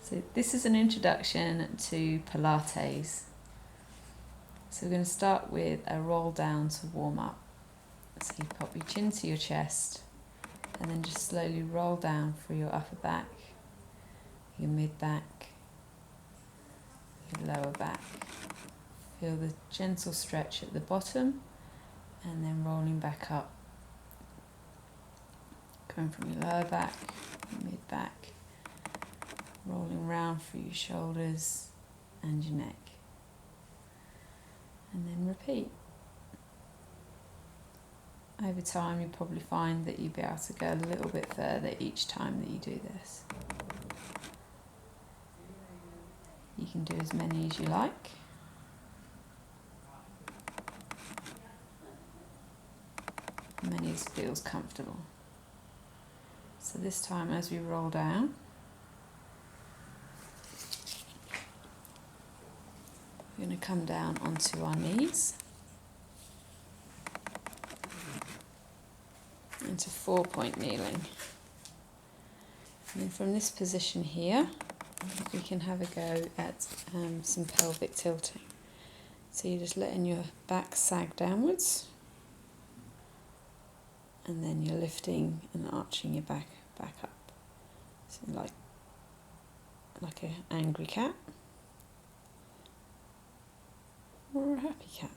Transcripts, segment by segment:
So this is an introduction to Pilates. So we're going to start with a roll down to warm up. So you pop your chin to your chest and then just slowly roll down through your upper back, your mid back, your lower back. Feel the gentle stretch at the bottom and then rolling back up. Going from your lower back, your mid back, rolling round through your shoulders and your neck. And then repeat. Over time you'll probably find that you'll be able to go a little bit further each time that you do this. You can do as many as you like. Many as feels comfortable. So this time as we roll down, we're going to come down onto our knees into 4-point kneeling. And then from this position here, we can have a go at some pelvic tilting. So you're just letting your back sag downwards, and then you're lifting and arching your back up. So like an angry cat or a happy cat.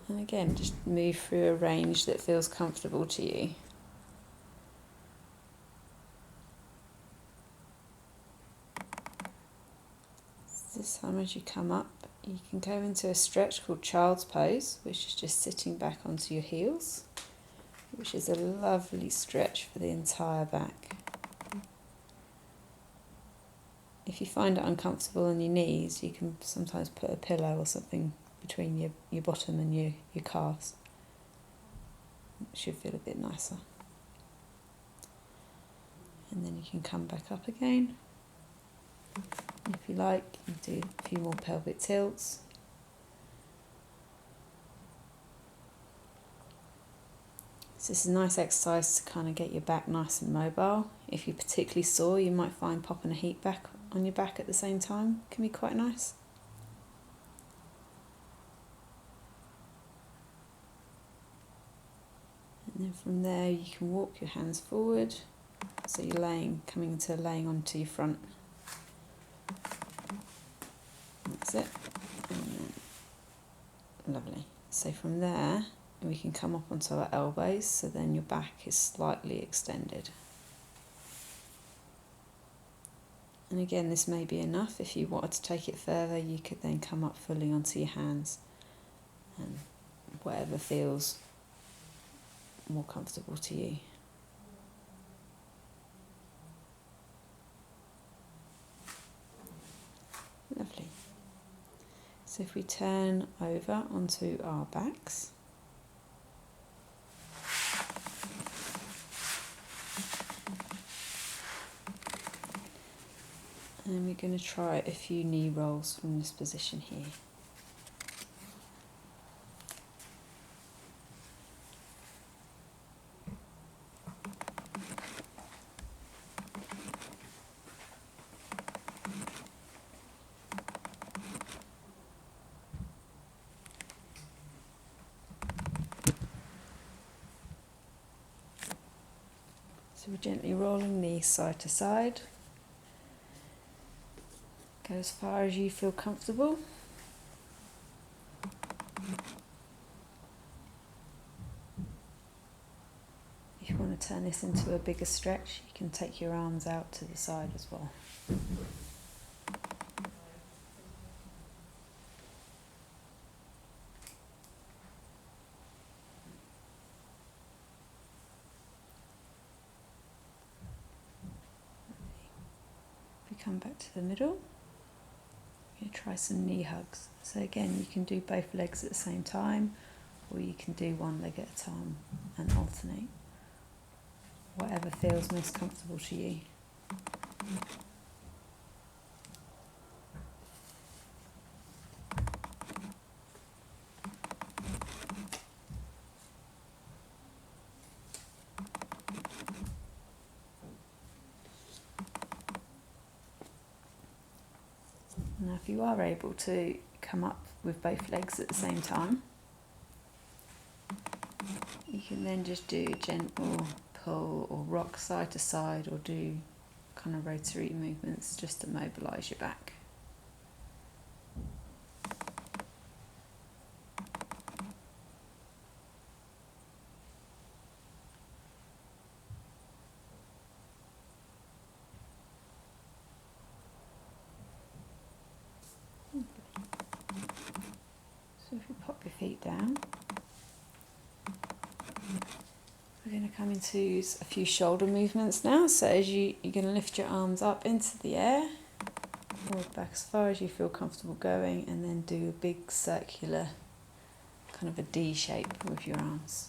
And again, just move through a range that feels comfortable to you. This time as you come up, you can go into a stretch called child's pose, which is just sitting back onto your heels, which is a lovely stretch for the entire back. If you find it uncomfortable on your knees, you can sometimes put a pillow or something between your bottom and your calves. It should feel a bit nicer. And then you can come back up again. If you like, you do a few more pelvic tilts. So this is a nice exercise to kind of get your back nice and mobile. If you're particularly sore, you might find popping a heat back on your back at the same time can be quite nice. And then from there you can walk your hands forward, so you're coming to laying onto your front. That's it. And then, lovely. So from there we can come up onto our elbows, so then your back is slightly extended. And again, this may be enough. If you wanted to take it further, you could then come up fully onto your hands and whatever feels more comfortable to you. Lovely. So if we turn over onto our backs, and we're going to try a few knee rolls from this position here. So we're gently rolling knees side to side. Go as far as you feel comfortable. If you want to turn this into a bigger stretch, you can take your arms out to the side as well. If we come back to the middle, you try some knee hugs. So again, you can do both legs at the same time, or you can do one leg at a time and alternate. Whatever feels most comfortable to you. Now if you are able to come up with both legs at the same time, you can then just do a gentle pull or rock side to side, or do kind of rotary movements just to mobilise your back. So if you pop your feet down, we're going to come into a few shoulder movements now. So as you're going to lift your arms up into the air, forward back as far as you feel comfortable going, and then do a big circular kind of a D shape with your arms.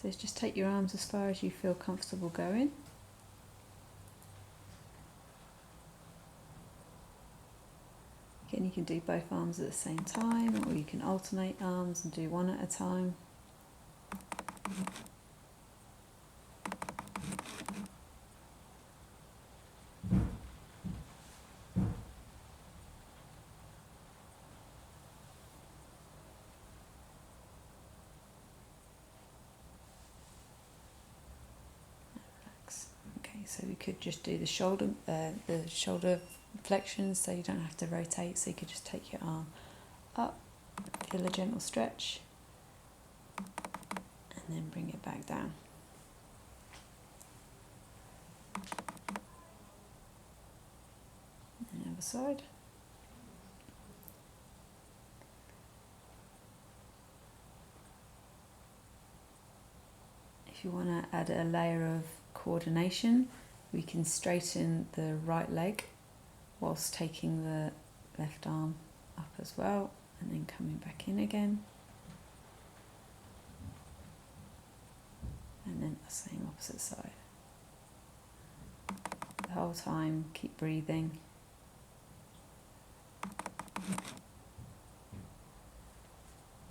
So just take your arms as far as you feel comfortable going. Again, you can do both arms at the same time, or you can alternate arms and do one at a time. Okay, so we could just do the shoulder flexions, so you don't have to rotate. So you could just take your arm up, feel a gentle stretch, and then bring it back down. And the other side. If you want to add a layer of coordination, we can straighten the right leg whilst taking the left arm up as well, and then coming back in again. And then the same opposite side. The whole time, keep breathing.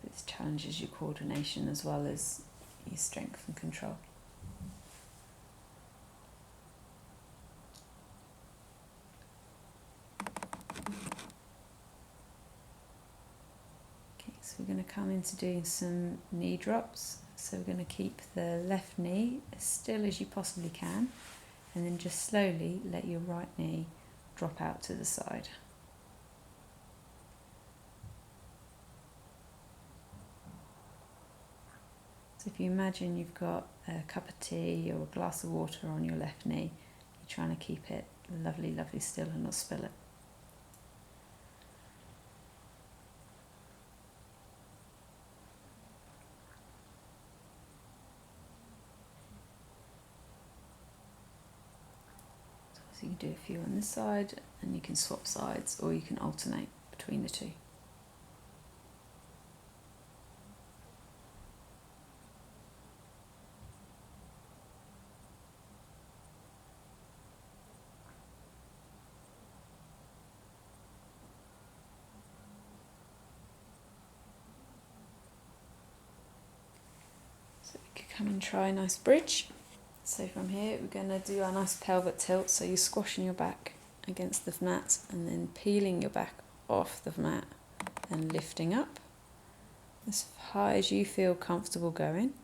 This challenges your coordination as well as your strength and control. Okay, so we're going to come into doing some knee drops. So we're going to keep the left knee as still as you possibly can, and then just slowly let your right knee drop out to the side. So if you imagine you've got a cup of tea or a glass of water on your left knee, you're trying to keep it lovely, lovely still and not spill it. So you can do a few on this side, and you can swap sides, or you can alternate between the two. So we could come and try a nice bridge. So from here we're going to do our nice pelvic tilt, so you're squashing your back against the mat and then peeling your back off the mat and lifting up as high as you feel comfortable going,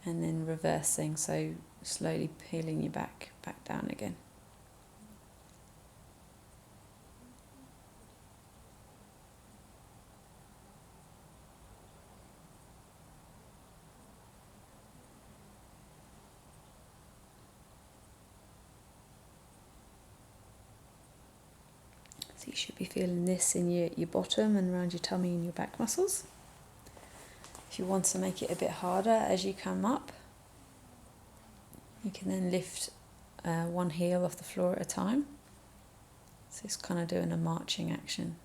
and then reversing, so slowly peeling your back down again. So you should be feeling this in your bottom and around your tummy and your back muscles. If you want to make it a bit harder as you come up, you can then lift one heel off the floor at a time. So it's kind of doing a marching action.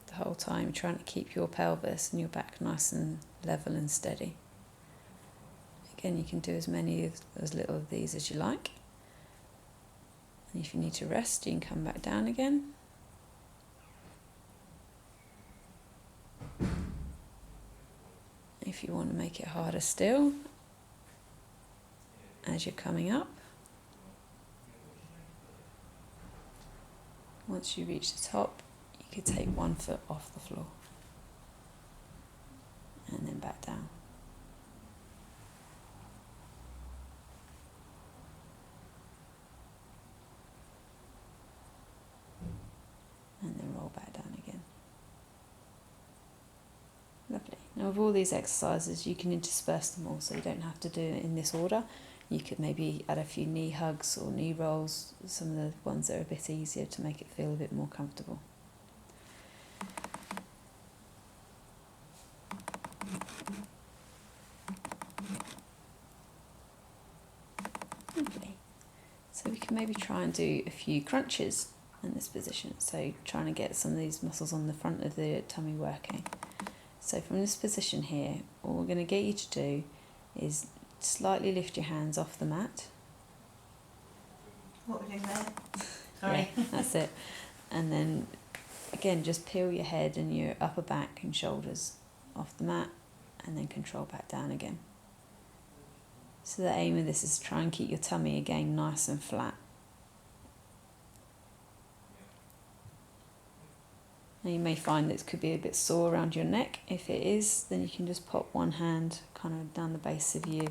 The whole time trying to keep your pelvis and your back nice and level and steady. Again, you can do as little of these as you like. And if you need to rest, you can come back down again. if you want to make it harder still, as you're coming up. Once you reach the top, you could take 1 foot off the floor and then back down. And then roll back down again. Lovely. Now with all these exercises, you can intersperse them all, so you don't have to do it in this order. You could maybe add a few knee hugs or knee rolls, some of the ones that are a bit easier to make it feel a bit more comfortable. Lovely. So we can maybe try and do a few crunches in this position. So trying to get some of these muscles on the front of the tummy working. So from this position here, all we're going to get you to do is slightly lift your hands off the mat. What we're doing there? Sorry. Yeah, that's it. And then again, just peel your head and your upper back and shoulders off the mat and then control back down again. So the aim of this is to try and keep your tummy again nice and flat. Now you may find that it could be a bit sore around your neck. If it is, then you can just pop one hand kind of down the base of your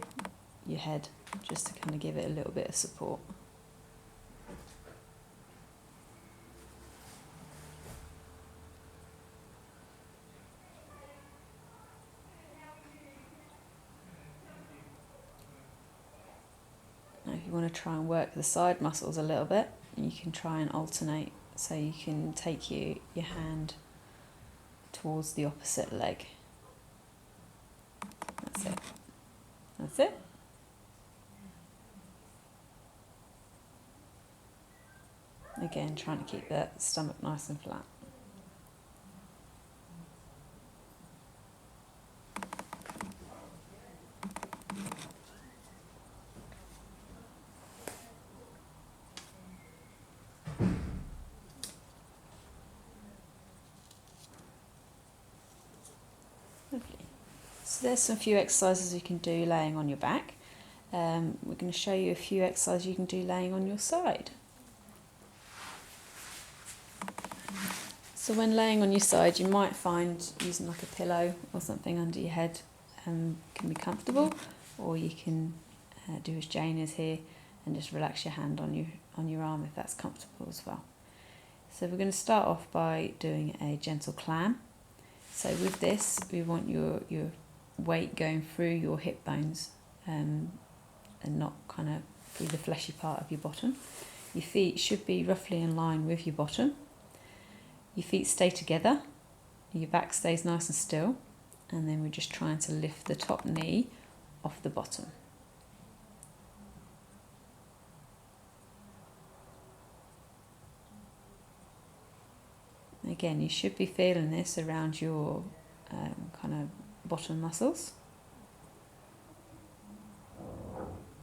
head, just to kind of give it a little bit of support. Now if you want to try and work the side muscles a little bit, you can try and alternate. So you can take your hand towards the opposite leg. That's it. That's it. Again, trying to keep the stomach nice and flat. Lovely. So there's some few exercises you can do laying on your back. We're going to show you a few exercises you can do laying on your side. So when laying on your side, you might find using like a pillow or something under your head can be comfortable, or you can do as Jane is here and just relax your hand on your arm if that's comfortable as well. So we're going to start off by doing a gentle clam. So with this, we want your weight going through your hip bones and not kind of through the fleshy part of your bottom. Your feet should be roughly in line with your bottom. Your feet stay together, your back stays nice and still, and then we're just trying to lift the top knee off the bottom. Again, you should be feeling this around your kind of bottom muscles.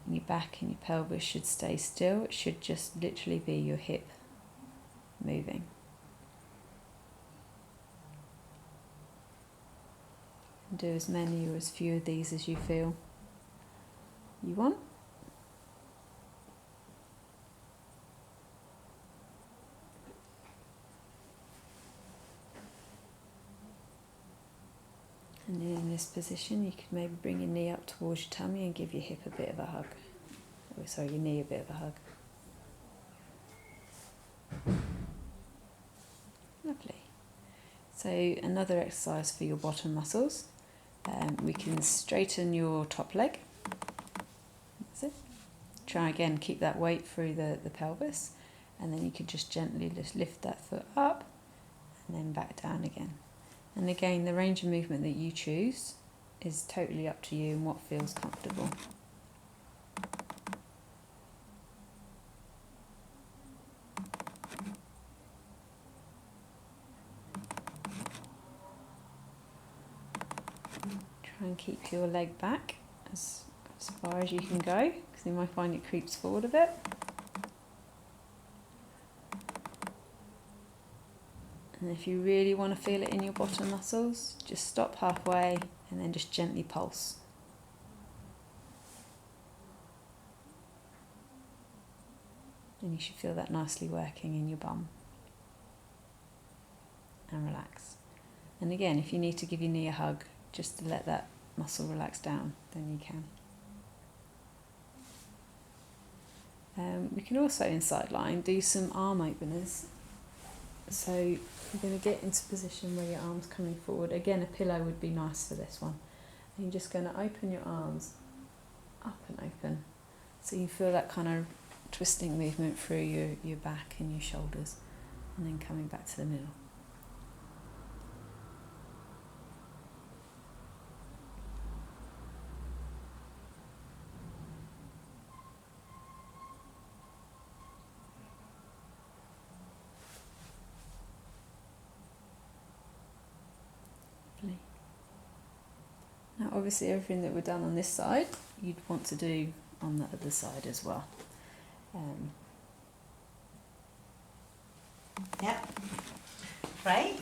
And your back and your pelvis should stay still. It should just literally be your hip moving. And do as many or as few of these as you feel you want. And then in this position, you could maybe bring your knee up towards your tummy and give your hip a bit of a hug. Oh, sorry, your knee a bit of a hug. Lovely. So another exercise for your bottom muscles. We can straighten your top leg. That's it. Try again, keep that weight through the pelvis, and then you can just gently just lift that foot up and then back down again. And again, the range of movement that you choose is totally up to you and what feels comfortable. Try and keep your leg back as far as you can go, because you might find it creeps forward a bit. And And if you really want to feel it in your bottom muscles, just stop halfway and then just gently pulse. And you should feel that nicely working in your bum. And relax. And again, if you need to give your knee a hug just to let that muscle relax down, then you can. We can also, in sideline, do some arm openers. So you're going to get into a position where your arm's coming forward. Again, a pillow would be nice for this one. And you're just going to open your arms up and open. So you feel that kind of twisting movement through your back and your shoulders. And then coming back to the middle. Now obviously everything that we've done on this side, you'd want to do on the other side as well. Yep. Right.